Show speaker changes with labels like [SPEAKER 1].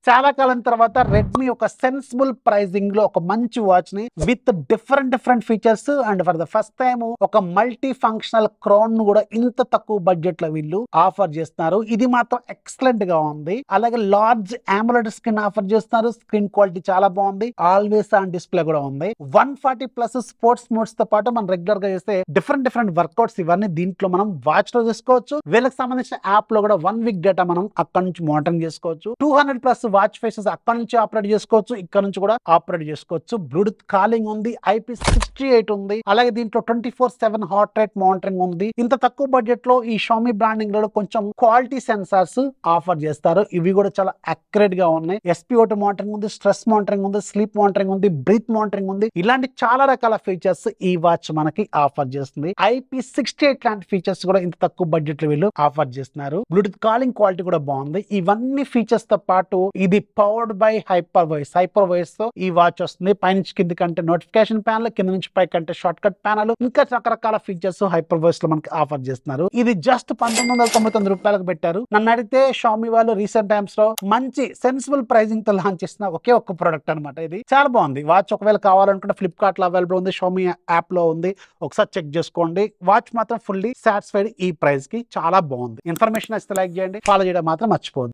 [SPEAKER 1] చాలా కాలం తర్వాత రెడ్మీ ఒక సెన్సిబుల్ ప్రైజింగ్ లో ఒక మంచి వాచ్ ని with different features and for the first time ఒక మల్టీ ఫంక్షనల్ క్రౌన్ ను కూడా ఇంత తక్కువ బడ్జెట్ లో వీళ్ళు ఆఫర్ చేస్తున్నారు. ఇది మాత్రం ఎక్సలెంట్ గా ఉంది. అలాగే లార్జ్ AMOLED స్క్రీన్ ఆఫర్ చేస్తున్నారు. స్క్రీన్ క్వాలిటీ చాలా బాగుంది. ఆల్వేస్ ఆన్ డిస్ప్లే కూడా ఉంది. 140 ప్లస్ స్పోర్ట్స్ మోడ్స్ తో పాటు మనం రెగ్యులర్ గా చేస్తే డిఫరెంట్ వర్కౌట్స్ ఇవన్నీ దీంట్లో మనం వాచ్ లో చేసుకోవచ్చు. వీళ్ళకి సంబంధించిన యాప్ లో కూడా 1 వీక్ డేటా మనం అక్కడ నుంచి మానిటరింగ్ చేసుకోవచ్చు. 200 ప్లస్ వాచ్ ఫేసెస్ అక్కడ నుంచి ఆపరేట్ చేసుకోవచ్చు. ఇక్కడ నుంచి కూడా ఆపరేట్ చేసుకోవచ్చు. బ్లూటూత్ కాలింగ్ ఉంది. IP68 ఉంది. అలాగే దీంట్లో 24/7 హార్ట్ రేట్ మానిటరింగ్ ఉంది. ఇంత తక్కువ బడ్జెట్ లో ఈ Xiaomi బ్రాండింగ్ లో కొంచెం క్వాలిటీ సెన్సార్స్ ఆఫర్ చేస్తారు. ఇవి కూడా చాలా అక్యురేట్ గా ఉన్నాయి. SpO2 మానిటరింగ్ ఉంది, స్ట్రెస్ మానిటరింగ్ ఉంది, స్లీప్ మానిటరింగ్ ఉంది, బ్రీత్ మానిటరింగ్ ఉంది. ఇలాంటి చాలా రకాల ఫీచర్స్ ఈ వాచ్ మనకి ఆఫర్ చేస్తుంది. IP68 లాంటి ఫీచర్స్ కూడా ఇంత తక్కువ బడ్జెట్ లో వీళ్ళు ఆఫర్ చేస్తున్నారు. బ్లూటూత్ కాలింగ్ క్వాలిటీ కూడా బాగుంది. ఇవన్నీ ఫీచర్స్ తో పాటు ఇది పవర్డ్ బై హైపర్ వాయిస్ తో ఈ వాచ్ వస్తుంది. పైనుంచి కింది కంటే నోటిఫికేషన్ ప్యానల్, కింద నుంచి పై కంటే షార్ట్ కట్ ప్యానల్, ఇంకా రకరకాల ఫీచర్స్ హైపర్ వాయిస్ లో మనకి ఆఫర్ చేస్తున్నారు. ఇది జస్ట్ 1999 రూపాయలకు పెట్టారు. నన్ను అడిగితే Xiaomi వాళ్ళు రీసెంట్ టైమ్స్ లో మంచి సెన్సిబుల్ ప్రైజింగ్ తో లాంచ్ చేసిన ఒకే ఒక్క ప్రోడక్ట్ అనమాట. ఇది చాలా బాగుంది. వాచ్ ఒకవేళ కావాలనుకుంటే ఫ్లిప్కార్ట్ లో అవైలబుల్ ఉంది, Xiaomi యాప్ లో ఉంది. ఒకసారి చెక్ చేసుకోండి. వాచ్ మాత్రం ఫుల్లీ సాటిస్ఫైడ్. ఈ ప్రైస్ కి చాలా బాగుంది. ఇన్ఫర్మేషన్ నచ్చితే లైక్ చేయండి, ఫాలో చేయడం మాత్రం మర్చిపోవద్దు.